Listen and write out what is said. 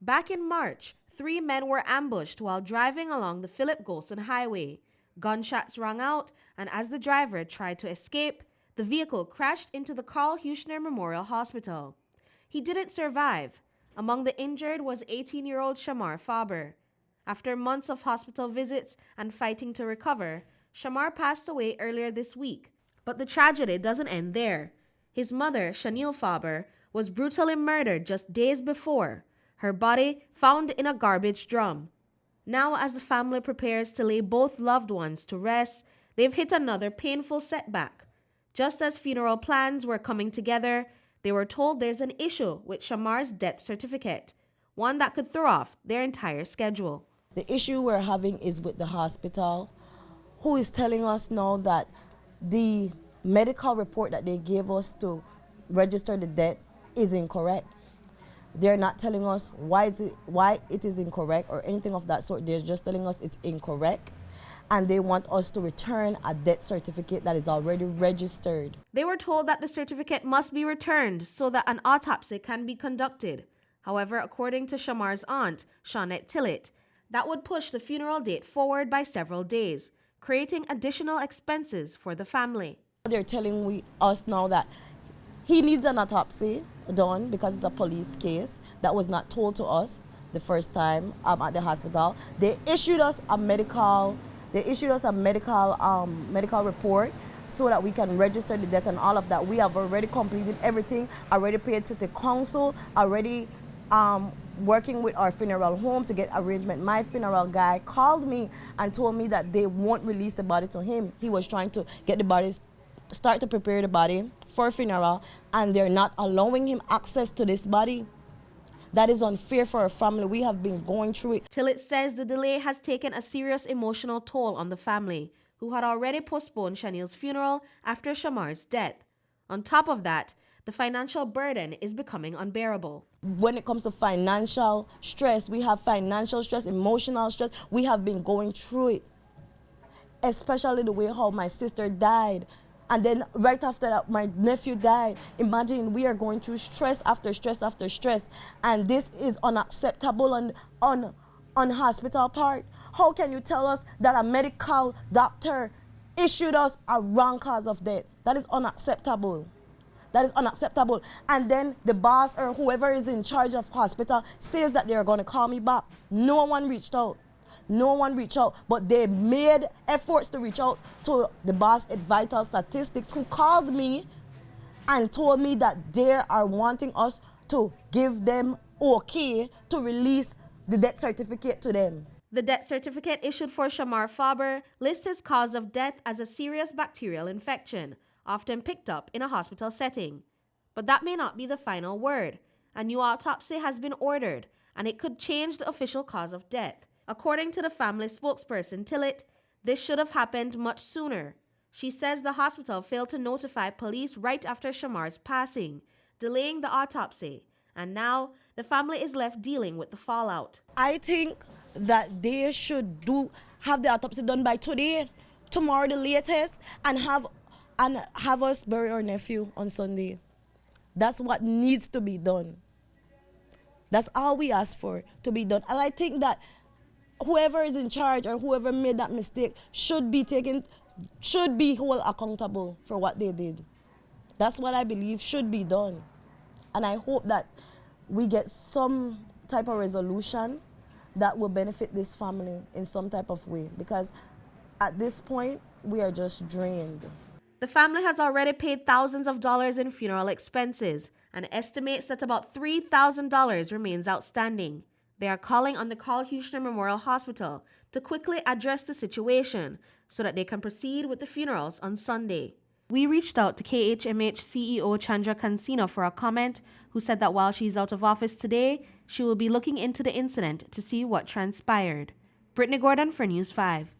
Back in March, 3 men were ambushed while driving along the Philip Golson Highway. Gunshots rang out, and as the driver tried to escape, the vehicle crashed into the Carl Huchner Memorial Hospital. He didn't survive. Among the injured was 18-year-old Shamar Faber. After months of hospital visits and fighting to recover, Shamar passed away earlier this week. But the tragedy doesn't end there. His mother, Shaniele Faber, was brutally murdered just days before, her body found in a garbage drum. Now, as the family prepares to lay both loved ones to rest, they've hit another painful setback. Just as funeral plans were coming together, they were told there's an issue with Shamar's death certificate, one that could throw off their entire schedule. The issue we're having is with the hospital, who is telling us now that the medical report that they gave us to register the death is incorrect. They're not telling us why it is incorrect or anything of that sort. They're just telling us it's incorrect, and they want us to return a death certificate that is already registered. They were told that the certificate must be returned so that an autopsy can be conducted. However, according to Shamar's aunt, Shaniele Faber, that would push the funeral date forward by several days, creating additional expenses for the family. They're telling us now that he needs an autopsy done because it's a police case that was not told to us the first time at the hospital. They issued us a medical report so that we can register the death and all of that. We have already completed everything, already paid city council, already working with our funeral home to get arrangement. My funeral guy called me and told me that they won't release the body to him. He was trying to get the bodies, start to prepare the body for funeral, and they're not allowing him access to this body. That is unfair for our family. We have been going through it. Faber says the delay has taken a serious emotional toll on the family, who had already postponed Shaniele's funeral after Shamar's death. On top of that, the financial burden is becoming unbearable. When it comes to financial stress, we have financial stress, emotional stress. We have been going through it, especially the way how my sister died. And then right after that, my nephew died. Imagine, we are going through stress after stress after stress. And this is unacceptable on hospital part. How can you tell us that a medical doctor issued us a wrong cause of death? That is unacceptable. That is unacceptable. And then the boss or whoever is in charge of hospital says that they're going to call me back. No one reached out. No one reached out, but they made efforts to reach out to the boss at Vital Statistics, who called me and told me that they are wanting us to give them okay to release the death certificate to them. The death certificate issued for Shamar Faber lists his cause of death as a serious bacterial infection, often picked up in a hospital setting. But that may not be the final word. A new autopsy has been ordered, and it could change the official cause of death. According to the family spokesperson, Tillit, this should have happened much sooner. She says the hospital failed to notify police right after Shamar's passing, delaying the autopsy, and now the family is left dealing with the fallout. I think that they should have the autopsy done by today, tomorrow the latest, and have us bury our nephew on Sunday. That's what needs to be done. That's all we ask for, to be done. And I think that whoever is in charge or whoever made that mistake should be held accountable for what they did. That's what I believe should be done. And I hope that we get some type of resolution that will benefit this family in some type of way, because at this point, we are just drained. The family has already paid thousands of dollars in funeral expenses and estimates that about $3,000 remains outstanding. They are calling on the Carl Huchner Memorial Hospital to quickly address the situation so that they can proceed with the funerals on Sunday. We reached out to KHMH CEO Chandra Kansina for a comment, who said that while she's out of office today, she will be looking into the incident to see what transpired. Britney Gordon for News 5.